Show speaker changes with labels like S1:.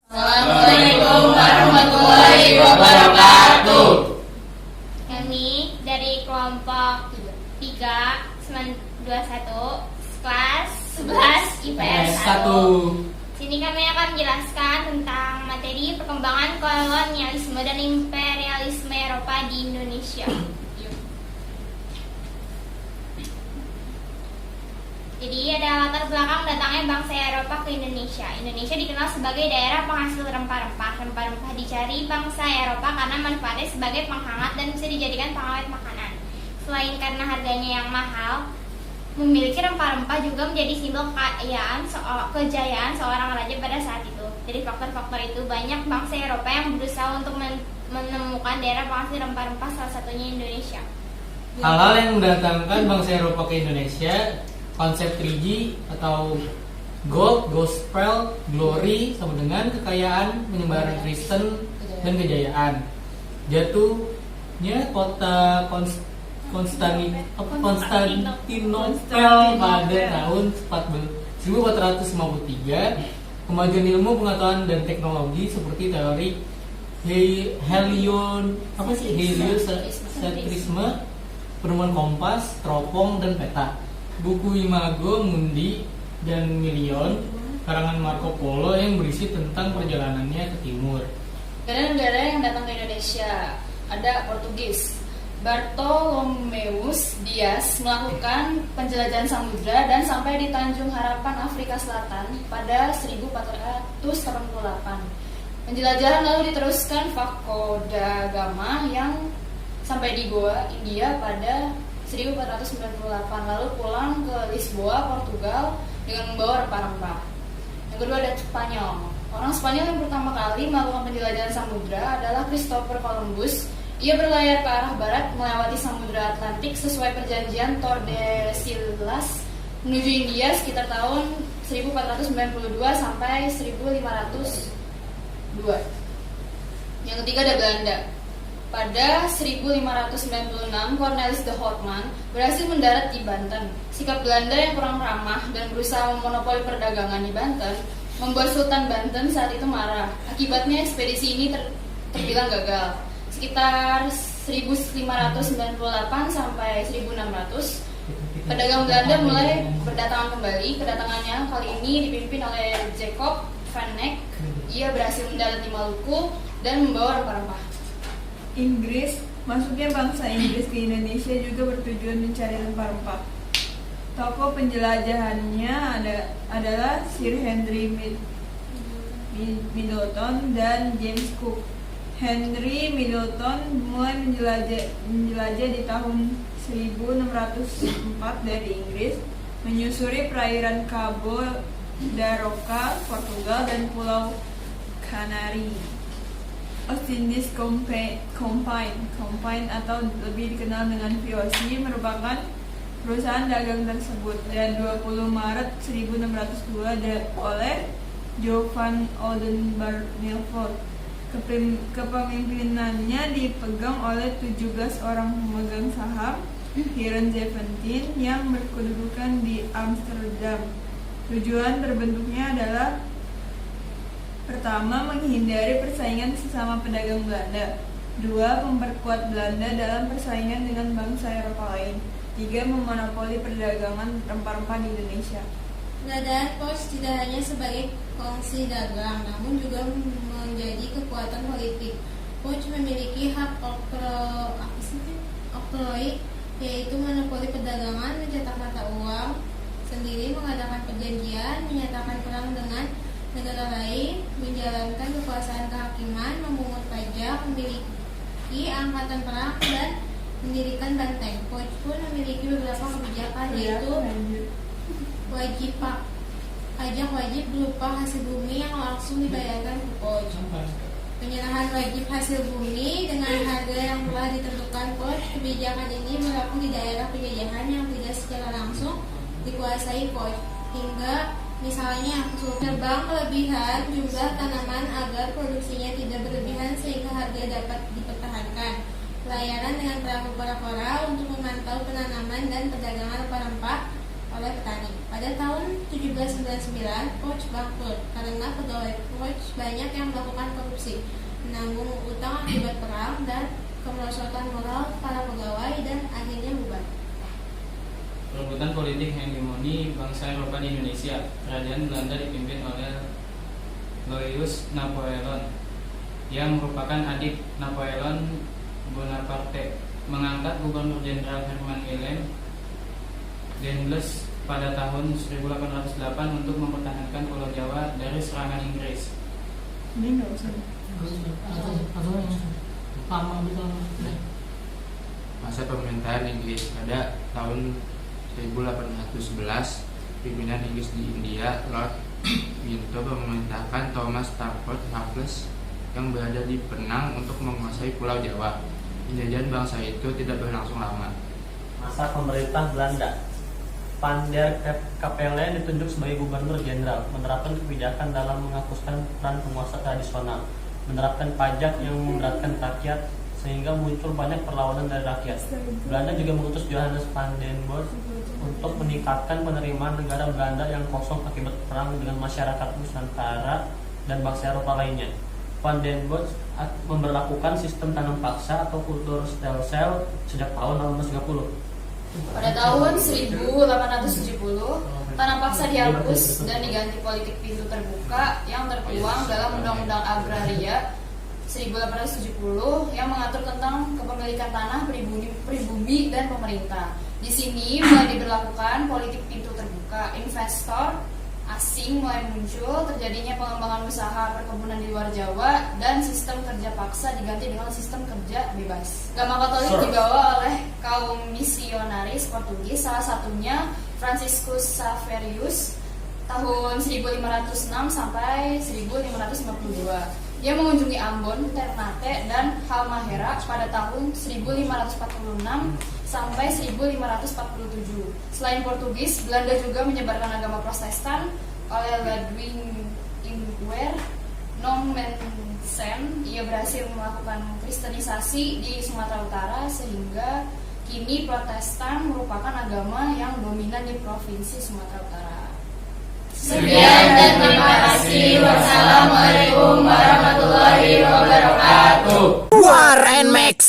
S1: Assalamualaikum warahmatullahi wabarakatuh.
S2: Kami dari kelompok 3 21 kelas 11 IPS 1. Sini kami akan menjelaskan tentang materi perkembangan kolonialisme dan imperialisme Eropa di Indonesia. Jadi ada latar belakang datangnya bangsa Eropa ke Indonesia. Indonesia dikenal sebagai daerah penghasil rempah-rempah. Rempah-rempah dicari bangsa Eropa karena manfaatnya sebagai penghangat dan bisa dijadikan pengawet makanan. Selain karena harganya yang mahal, memiliki rempah-rempah juga menjadi simbol kejayaan seorang raja pada saat itu. Dari faktor-faktor itu banyak bangsa Eropa yang berusaha untuk menemukan daerah penghasil rempah-rempah, salah satunya Indonesia.
S3: Hal-hal yang mendatangkan bangsa Eropa ke Indonesia, konsep 3G atau gold, gospel, glory sama dengan kekayaan, penyebaran Kristen dan kejayaan. Jatuhnya kota Konstantinopel pada tahun 1453. Kemajuan ilmu, pengetahuan dan teknologi seperti teori heliocentrisme, penemuan kompas, teropong dan peta. Buku Imago Mundi dan Milion karangan Marco Polo yang berisi tentang perjalanannya ke timur.
S1: Negara-negara yang datang ke Indonesia ada Portugis. Bartolomeus Dias melakukan penjelajahan samudra dan sampai di Tanjung Harapan, Afrika Selatan pada 1488. Penjelajahan lalu diteruskan Vasco da Gama yang sampai di Goa, India pada 1498, lalu pulang ke Lisboa, Portugal dengan membawa rempah-rempah. Yang kedua ada Spanyol. Orang Spanyol yang pertama kali melakukan penjelajahan samudra adalah Christopher Columbus. Ia berlayar ke arah barat melewati Samudra Atlantik sesuai perjanjian Tordesillas menuju India sekitar tahun 1492 sampai 1502. Yang ketiga ada Belanda. Pada 1596, Cornelis de Houtman berhasil mendarat di Banten. Sikap Belanda yang kurang ramah dan berusaha memonopoli perdagangan di Banten membuat Sultan Banten saat itu marah. Akibatnya ekspedisi ini terbilang gagal. Sekitar 1598 sampai 1600, pedagang Belanda mulai berdatangan kembali. Kedatangannya kali ini dipimpin oleh Jacob van Eyck. Ia berhasil mendarat di Maluku dan membawa rempah-rempah.
S4: Inggris, masuknya bangsa Inggris ke Indonesia juga bertujuan mencari rempah-rempah. Tokoh penjelajahannya adalah Sir Henry Middleton dan James Cook. Henry Middleton mulai menjelajah di tahun 1604 dari Inggris, menyusuri perairan Cabo da Roca, Portugal dan Pulau Canary. East Indies Company atau lebih dikenal dengan VOC merupakan perusahaan dagang tersebut, dan 20 Maret 1602 oleh Jovan Oldenburg Milford. Kepemimpinannya dipegang oleh 17 orang pemegang saham Heren Zeventien yang berkedudukan di Amsterdam. Tujuan terbentuknya adalah: pertama, menghindari persaingan sesama pedagang Belanda. 2. Memperkuat Belanda dalam persaingan dengan bangsa Eropa lain. 3. Memonopoli perdagangan rempah-rempah di Indonesia.
S5: Keberadaan pos tidak hanya sebagai kongsi dagang, namun juga menjadi kekuatan politik. Pos memiliki hak oktroy, yaitu monopoli perdagangan, mencetak mata uang sendiri, mengadakan perjanjian, menyatakan perang dengan negara lain, menjalankan kekuasaan kehakiman, memungut pajak, memiliki angkatan perang, dan mendirikan banteng. Pos pun memiliki beberapa kebijakan, yaitu pajak wajib berupa hasil bumi yang langsung dibayarkan ke pos, penyerahan wajib hasil bumi dengan harga yang telah ditentukan pos. Kebijakan ini berlaku di daerah penjajahan yang tidak secara langsung dikuasai pos, hingga misalnya terbang kelebihan jumlah tanaman agar produksinya tidak berlebihan sehingga harga dapat dipertahankan. Pelayanan dengan perahu kora-kora untuk memantau penanaman dan perdagangan rempah-rempah oleh petani. Pada tahun 1792 1999, Poch bangkrut karena pegawai Poch banyak yang melakukan korupsi, menanggung utang akibat perang, dan kemerosotan moral para pegawai, dan akhirnya bubar.
S3: Perebutan politik hegemoni bangsa Eropa di Indonesia. Kerajaan Belanda dipimpin oleh Louis Napoleon yang merupakan adik Napoleon Bonaparte, mengangkat Gubernur Jenderal Herman Willem Daendels pada tahun 1808 untuk mempertahankan Pulau Jawa dari serangan Inggris.
S4: Ini nggak usah.
S3: Atau yang lama betul.
S6: Masa pemerintahan Inggris pada tahun 1811, pimpinan Inggris di India, Lord Winto, memerintahkan Thomas Stafford Raffles yang berada di Penang untuk menguasai Pulau Jawa. Penjajahan bangsa itu tidak berlangsung lama.
S7: Masa pemerintah Belanda, Van der Capelle ditunjuk sebagai gubernur jenderal, menerapkan kebijakan dalam menghapuskan peran penguasa tradisional, menerapkan pajak yang memberatkan rakyat sehingga muncul banyak perlawanan dari rakyat. Belanda juga mengutus Johannes van den Bosch untuk meningkatkan penerimaan negara Belanda yang kosong akibat perang dengan masyarakat Nusantara dan bangsa Eropa lainnya. Van den Bosch memberlakukan sistem tanam paksa atau kultur stelsel sejak tahun 1830.
S1: Pada tahun 1870, tanah paksa dihapus dan diganti politik pintu terbuka yang tertuang dalam Undang-Undang Agraria 1870 yang mengatur tentang kepemilikan tanah, pribumi, dan pemerintah. Di sini mulai diberlakukan politik pintu terbuka, investor asing mulai muncul, terjadinya pengembangan usaha perkebunan di luar Jawa, dan sistem kerja paksa diganti dengan sistem kerja bebas. Agama Katolik dibawa oleh kaum misionaris Portugis, salah satunya Franciscus Xaverius tahun 1506 sampai 1552. Dia mengunjungi Ambon, Ternate, dan Halmahera pada tahun 1546 sampai 1547. Selain Portugis, Belanda juga menyebarkan agama Protestan oleh Ludwig Ingwer Nommensen. Ia berhasil melakukan kristenisasi di Sumatera Utara sehingga kini Protestan merupakan agama yang dominan di provinsi Sumatera Utara.
S2: Sekian dan terima kasih. Wassalamualaikum warahmatullahi wabarakatuh.
S8: War and Max.